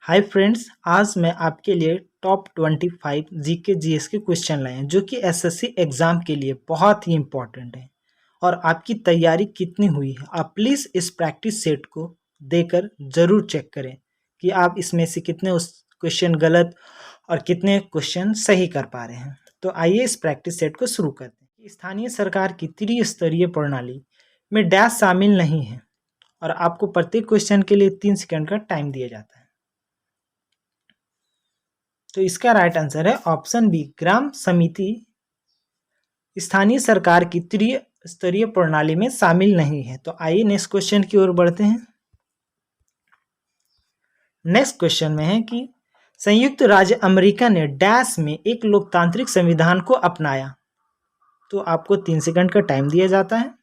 Hi friends, आज मैं आपके लिए टॉप 25 जीके जीएस के क्वेश्चन लाए हैं जो कि एसएससी एग्ज़ाम के लिए बहुत ही इम्पोर्टेंट है। और आपकी तैयारी कितनी हुई है, आप प्लीज़ इस प्रैक्टिस सेट को देकर ज़रूर चेक करें कि आप इसमें से कितने उस क्वेश्चन गलत और कितने क्वेश्चन सही कर पा रहे हैं। तो आइए इस प्रैक्टिस सेट को शुरू करते हैं। स्थानीय सरकार की त्रिस्तरीय प्रणाली में डैश शामिल नहीं है और आपको प्रत्येक क्वेश्चन के लिए 3 सेकंड का टाइम दिया जाता है। तो इसका राइट आंसर है ऑप्शन बी, ग्राम समिति स्थानीय सरकार की त्रिस्तरीय प्रणाली में शामिल नहीं है। तो आइए नेक्स्ट क्वेश्चन की ओर बढ़ते हैं। नेक्स्ट क्वेश्चन में है कि संयुक्त राज्य अमेरिका ने डैश में एक लोकतांत्रिक संविधान को अपनाया। तो आपको 3 सेकंड का टाइम दिया जाता है।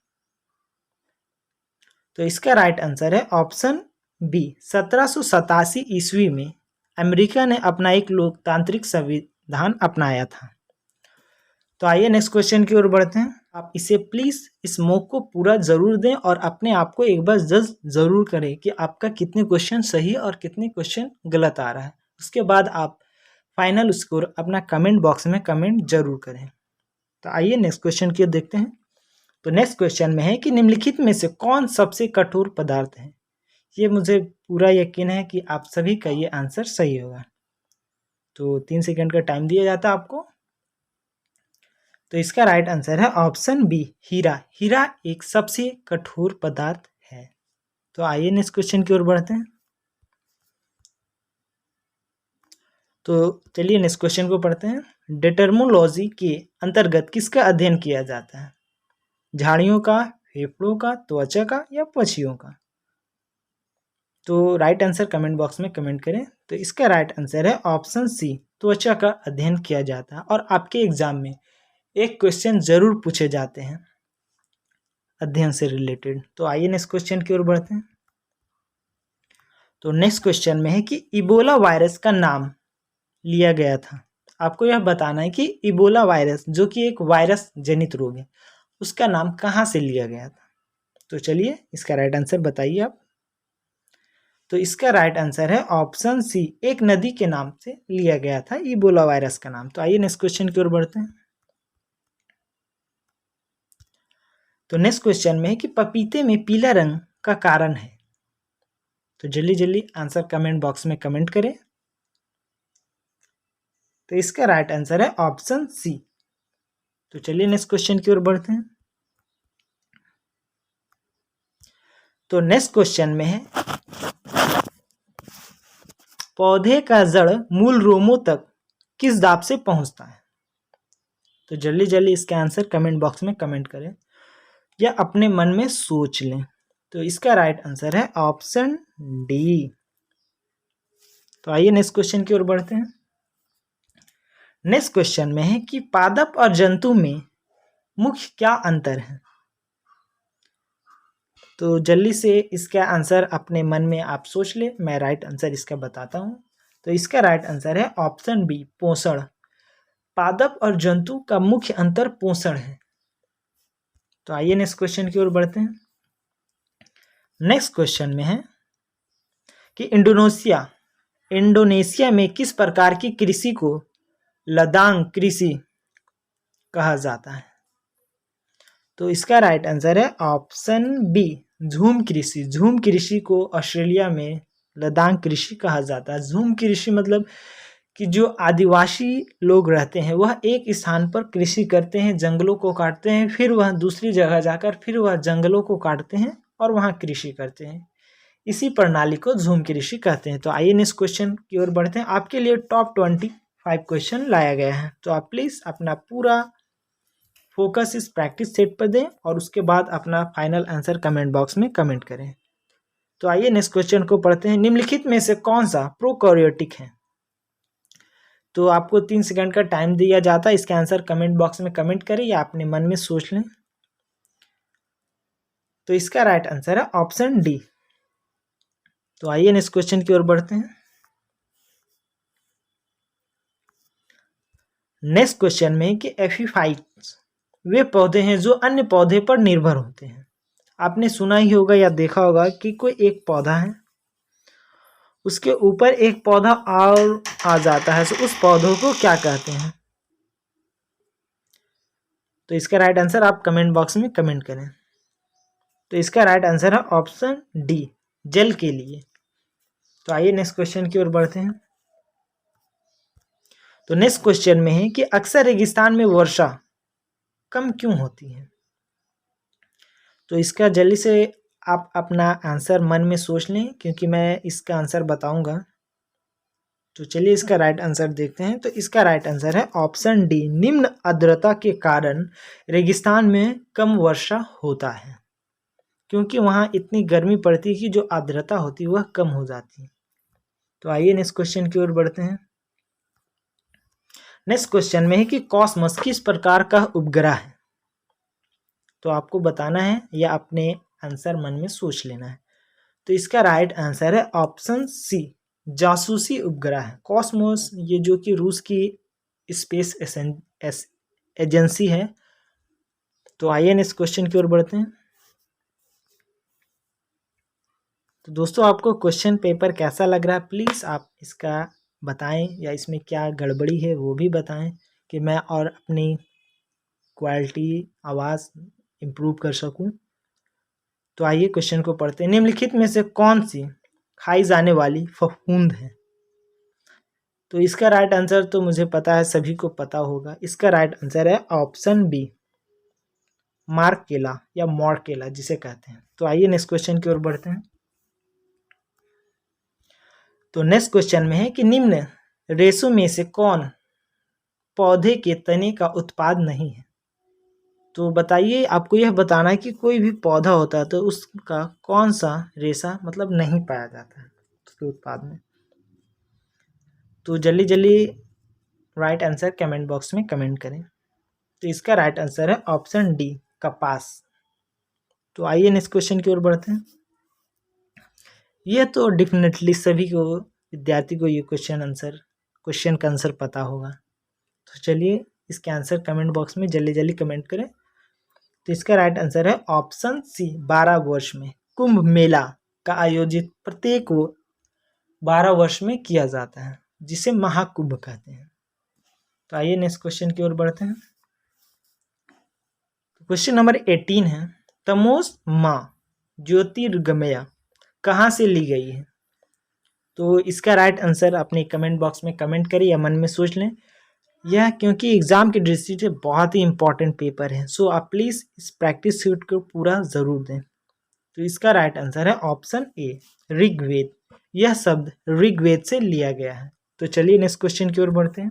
तो इसका राइट आंसर है ऑप्शन बी, 1787 ईस्वी में अमेरिका ने अपना एक लोकतांत्रिक संविधान अपनाया था। तो आइए नेक्स्ट क्वेश्चन की ओर बढ़ते हैं। आप इसे प्लीज़ इस मॉक को पूरा ज़रूर दें और अपने आप को एक बार जज ज़रूर करें कि आपका कितने क्वेश्चन सही और कितने क्वेश्चन गलत आ रहा है। उसके बाद आप फाइनल स्कोर अपना कमेंट बॉक्स में कमेंट जरूर करें। तो आइए नेक्स्ट क्वेश्चन की ओर देखते हैं। तो नेक्स्ट क्वेश्चन में है कि निम्नलिखित में से कौन सबसे कठोर पदार्थ है। ये मुझे पूरा यकीन है कि आप सभी का ये आंसर सही होगा। तो 3 सेकंड का टाइम दिया जाता है आपको। तो इसका राइट आंसर है ऑप्शन बी, हीरा। हीरा एक सबसे कठोर पदार्थ है। तो आइए नेक्स्ट क्वेश्चन की ओर बढ़ते हैं। तो चलिए नेक्स्ट क्वेश्चन को पढ़ते हैं। डेटर्मोलॉजी के अंतर्गत किसका अध्ययन किया जाता है? झाड़ियों का, फेफड़ों का, त्वचा का या पक्षियों का? तो राइट आंसर कमेंट बॉक्स में कमेंट करें। तो इसका राइट आंसर है ऑप्शन सी, त्वचा का अध्ययन किया जाता है। और आपके एग्जाम में एक क्वेश्चन जरूर पूछे जाते हैं अध्ययन से रिलेटेड। तो आइए नेक्स्ट क्वेश्चन की ओर बढ़ते हैं। तो नेक्स्ट क्वेश्चन में है कि इबोला वायरस का नाम लिया गया था। आपको यह बताना है कि इबोला वायरस जो कि एक वायरस जनित रोग है, उसका नाम कहाँ से लिया गया था? तो चलिए इसका राइट आंसर बताइए आप। तो इसका राइट आंसर है ऑप्शन सी, एक नदी के नाम से लिया गया था इबोला वायरस का नाम। तो आइए नेक्स्ट क्वेश्चन की ओर बढ़ते हैं। तो नेक्स्ट क्वेश्चन में है कि पपीते में पीला रंग का कारण है। तो जल्दी जल्दी आंसर कमेंट बॉक्स में कमेंट करें। तो इसका राइट आंसर है ऑप्शन सी। तो चलिए नेक्स्ट क्वेश्चन की ओर बढ़ते हैं। तो नेक्स्ट क्वेश्चन में है पौधे का जड़ मूल रोमों तक किस दाब से पहुंचता है? तो जल्दी जल्दी इसका आंसर कमेंट बॉक्स में कमेंट करें या अपने मन में सोच लें। तो इसका राइट आंसर है ऑप्शन डी। तो आइए नेक्स्ट क्वेश्चन की ओर बढ़ते हैं। नेक्स्ट क्वेश्चन में है कि पादप और जंतु में मुख्य क्या अंतर है? तो जल्दी से इसका आंसर अपने मन में आप सोच ले, मैं राइट आंसर इसका बताता हूँ। तो इसका राइट आंसर है ऑप्शन बी, पोषण। पादप और जंतु का मुख्य अंतर पोषण है। तो आइए नेक्स्ट क्वेश्चन की ओर बढ़ते हैं। नेक्स्ट क्वेश्चन में है कि इंडोनेशिया में किस प्रकार की कृषि को लदांग कृषि कहा जाता है? तो इसका राइट आंसर है ऑप्शन बी, झूम कृषि। झूम कृषि को ऑस्ट्रेलिया में लदांग कृषि कहा जाता है। झूम कृषि मतलब कि जो आदिवासी लोग रहते हैं वह एक स्थान पर कृषि करते हैं, जंगलों को काटते हैं, फिर वह दूसरी जगह जाकर फिर वह जंगलों को काटते हैं और वहाँ कृषि करते हैं। इसी प्रणाली को झूम कृषि कहते हैं। तो आइए नेक्स्ट क्वेश्चन की ओर बढ़ते हैं। आपके लिए टॉप 25 क्वेश्चन लाया गया है। तो आप प्लीज़ अपना पूरा फोकस इस प्रैक्टिस सेट पर दें और उसके बाद अपना फाइनल आंसर कमेंट बॉक्स में कमेंट करें। तो आइए नेक्स्ट क्वेश्चन को पढ़ते हैं। निम्नलिखित में से कौन सा प्रोकैरियोटिक है? तो आपको 3 सेकंड का टाइम दिया जाता है। इसका आंसर कमेंट बॉक्स में कमेंट करें या अपने मन में सोच लें। तो इसका राइट आंसर है ऑप्शन डी। तो आइए नेक्स्ट क्वेश्चन की ओर बढ़ते हैं। नेक्स्ट क्वेश्चन में कि एफिफाइट्स वे पौधे हैं जो अन्य पौधे पर निर्भर होते हैं। आपने सुना ही होगा या देखा होगा कि कोई एक पौधा है उसके ऊपर एक पौधा और आ जाता है, तो उस पौधों को क्या कहते हैं? तो इसका राइट आंसर आप कमेंट बॉक्स में कमेंट करें। तो इसका राइट आंसर है ऑप्शन डी, जल के लिए। तो आइए नेक्स्ट क्वेश्चन की ओर बढ़ते हैं। तो नेक्स्ट क्वेश्चन में है कि अक्सर रेगिस्तान में वर्षा कम क्यों होती है? तो इसका जल्दी से आप अपना आंसर मन में सोच लें, क्योंकि मैं इसका आंसर बताऊंगा। तो चलिए इसका राइट आंसर देखते हैं। तो इसका राइट आंसर है ऑप्शन डी, निम्न आर्द्रता के कारण रेगिस्तान में कम वर्षा होता है, क्योंकि वहाँ इतनी गर्मी पड़ती है कि जो आर्द्रता होती है वह कम हो जाती है। तो आइए नेक्स्ट क्वेश्चन की ओर बढ़ते हैं। नेक्स्ट क्वेश्चन में है कि कॉस्मस किस प्रकार का उपग्रह है? तो आपको बताना है या अपने आंसर मन में सोच लेना है। तो इसका राइट आंसर है ऑप्शन सी, जासूसी उपग्रह है। कॉस्मोस ये जो कि रूस की स्पेस एजेंसी है। तो आइए नेक्स्ट क्वेश्चन की ओर बढ़ते हैं। तो दोस्तों आपको क्वेश्चन पेपर कैसा लग रहा है, प्लीज़ आप इसका बताएं, या इसमें क्या गड़बड़ी है वो भी बताएं, कि मैं और अपनी क्वालिटी आवाज़ इम्प्रूव कर सकूं। तो आइए क्वेश्चन को पढ़ते हैं। निम्नलिखित में से कौन सी खाई जाने वाली फफूंद है? तो इसका राइट आंसर तो मुझे पता है, सभी को पता होगा। इसका राइट आंसर है ऑप्शन बी, मार्केला या मॉर्केला जिसे कहते हैं। तो आइए नेक्स्ट क्वेश्चन की ओर बढ़ते हैं। तो नेक्स्ट क्वेश्चन में है कि निम्न रेशों में से कौन पौधे के तने का उत्पाद नहीं है? तो बताइए, आपको यह बताना है कि कोई भी पौधा होता है तो उसका कौन सा रेशा मतलब नहीं पाया जाता है उसके उत्पाद में। तो जल्दी जल्दी राइट आंसर कमेंट बॉक्स में कमेंट करें। तो इसका राइट आंसर है ऑप्शन डी, कपास। तो आइए नेक्स्ट क्वेश्चन की ओर बढ़ते हैं। यह तो डेफिनेटली सभी को, विद्यार्थी को ये क्वेश्चन का आंसर पता होगा। तो चलिए इसके आंसर कमेंट बॉक्स में जल्दी जल्दी कमेंट करें। तो इसका राइट आंसर है ऑप्शन सी, 12 वर्ष में कुंभ मेला का आयोजित प्रत्येक 12 वर्ष में किया जाता है, जिसे महाकुंभ कहते हैं। तो आइए नेक्स्ट क्वेश्चन की ओर बढ़ते हैं। क्वेश्चन नंबर 18 है, तमोस माँ ज्योतिर्गमय कहाँ से ली गई है? तो इसका राइट आंसर अपने कमेंट बॉक्स में कमेंट करें या मन में सोच लें। यह क्योंकि एग्जाम की दृष्टि से बहुत ही इंपॉर्टेंट पेपर है, सो आप प्लीज़ इस प्रैक्टिस शीट को पूरा ज़रूर दें। तो इसका राइट आंसर है ऑप्शन ए, ऋग्वेद। यह शब्द ऋग्वेद से लिया गया है। तो चलिए नेक्स्ट क्वेश्चन की ओर बढ़ते हैं।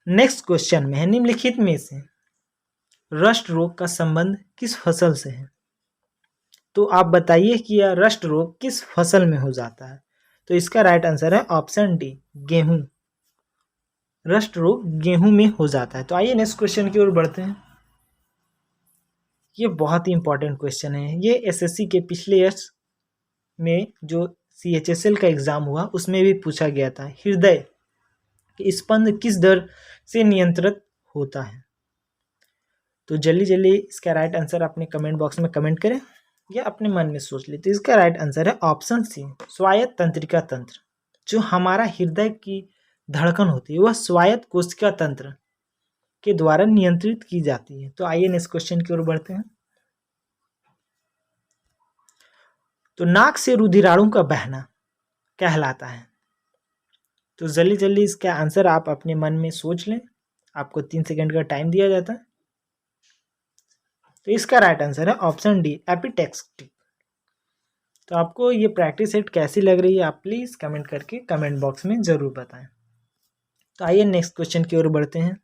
नेक्स्ट क्वेश्चन में है, निम्नलिखित में से रस्ट रोग का संबंध किस फसल से है? तो आप बताइए कि यह रस्ट रोग किस फसल में हो जाता है? तो इसका राइट आंसर है ऑप्शन डी, गेहूं। रस्ट रोग गेहूं में हो जाता है। तो आइए नेक्स्ट क्वेश्चन की ओर बढ़ते हैं। ये बहुत ही इंपॉर्टेंट क्वेश्चन है। ये एसएससी के पिछले ईयर्स में जो CHSL का एग्जाम हुआ उसमें भी पूछा गया था। हृदय स्पंद किस दर से नियंत्रित होता है? तो जल्दी जल्दी इसका राइट आंसर अपने कमेंट बॉक्स में कमेंट करें या अपने मन में सोच ले। तो इसका राइट आंसर है ऑप्शन सी, स्वायत्त तंत्रिका तंत्र। जो हमारा हृदय की धड़कन होती है वह स्वायत्त कोशिका तंत्र के द्वारा नियंत्रित की जाती है। तो आइए नेक्स्ट क्वेश्चन की ओर बढ़ते हैं। तो नाक से रुधिराणु का बहना कहलाता है। तो जल्दी जल्दी इसका आंसर आप अपने मन में सोच लें। आपको 3 सेकंड का टाइम दिया जाता है। तो इसका राइट आंसर है ऑप्शन डी, एपिटेक्टिक। तो आपको ये प्रैक्टिस सेट कैसी लग रही है, आप प्लीज़ कमेंट करके कमेंट बॉक्स में ज़रूर बताएं। तो आइए नेक्स्ट क्वेश्चन की ओर बढ़ते हैं।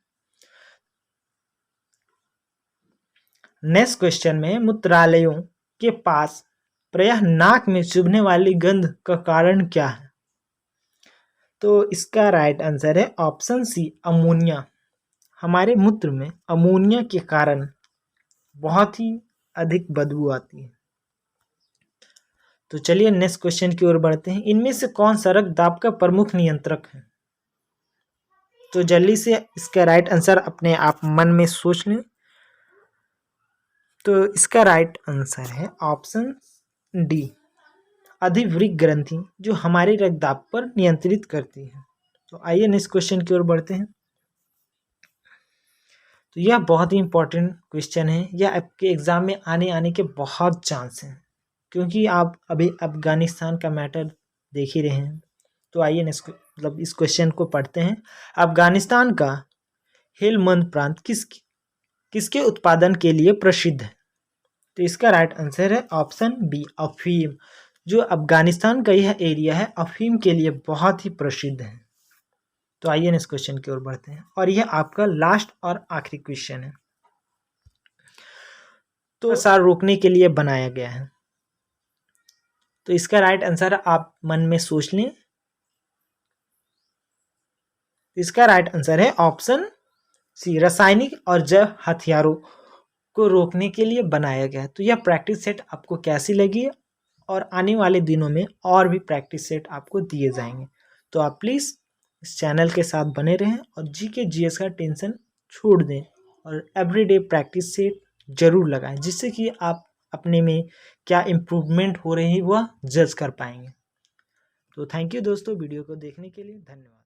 नेक्स्ट क्वेश्चन में, मूत्रालयों के पास प्रायः नाक में चुभने वाली गंध का कारण क्या है? तो इसका राइट आंसर है ऑप्शन सी, अमोनिया। हमारे मूत्र में अमोनिया के कारण बहुत ही अधिक बदबू आती है। तो चलिए नेक्स्ट क्वेश्चन की ओर बढ़ते हैं। इनमें से कौन सा रक्त दाब का प्रमुख नियंत्रक है? तो जल्दी से इसका राइट आंसर अपने आप मन में सोच लें। तो इसका राइट आंसर है ऑप्शन डी, अधिवृक्क ग्रंथि जो हमारे रक्तदाब पर नियंत्रित करती है। तो आइए नेक्स्ट क्वेश्चन की ओर बढ़ते हैं। तो यह बहुत ही इंपॉर्टेंट क्वेश्चन है, यह आपके एग्जाम में आने के बहुत चांस हैं, क्योंकि आप अभी अफगानिस्तान का मैटर देख ही रहे हैं। तो आइए नेक्स्ट मतलब इस क्वेश्चन को पढ़ते हैं। अफगानिस्तान का हेलमंद प्रांत किसके उत्पादन के लिए प्रसिद्ध है? तो इसका राइट आंसर है ऑप्शन बी, अफीम। जो अफगानिस्तान का यह एरिया है अफीम के लिए बहुत ही प्रसिद्ध है। तो आइए इस क्वेश्चन की ओर बढ़ते हैं, और यह आपका लास्ट और आखिरी क्वेश्चन है। तो सार रोकने के लिए बनाया गया है। तो इसका राइट आंसर आप मन में सोच लें। इसका राइट आंसर है ऑप्शन सी, रासायनिक और जैव हथियारों को रोकने के लिए बनाया गया है। तो यह प्रैक्टिस सेट आपको कैसी लगी, और आने वाले दिनों में और भी प्रैक्टिस सेट आपको दिए जाएंगे। तो आप प्लीज़ इस चैनल के साथ बने रहें और जीके जीएस का टेंशन छोड़ दें, और एवरीडे प्रैक्टिस सेट जरूर लगाएं, जिससे कि आप अपने में क्या इम्प्रूवमेंट हो रही है वह जज कर पाएंगे। तो थैंक यू दोस्तों, वीडियो को देखने के लिए धन्यवाद।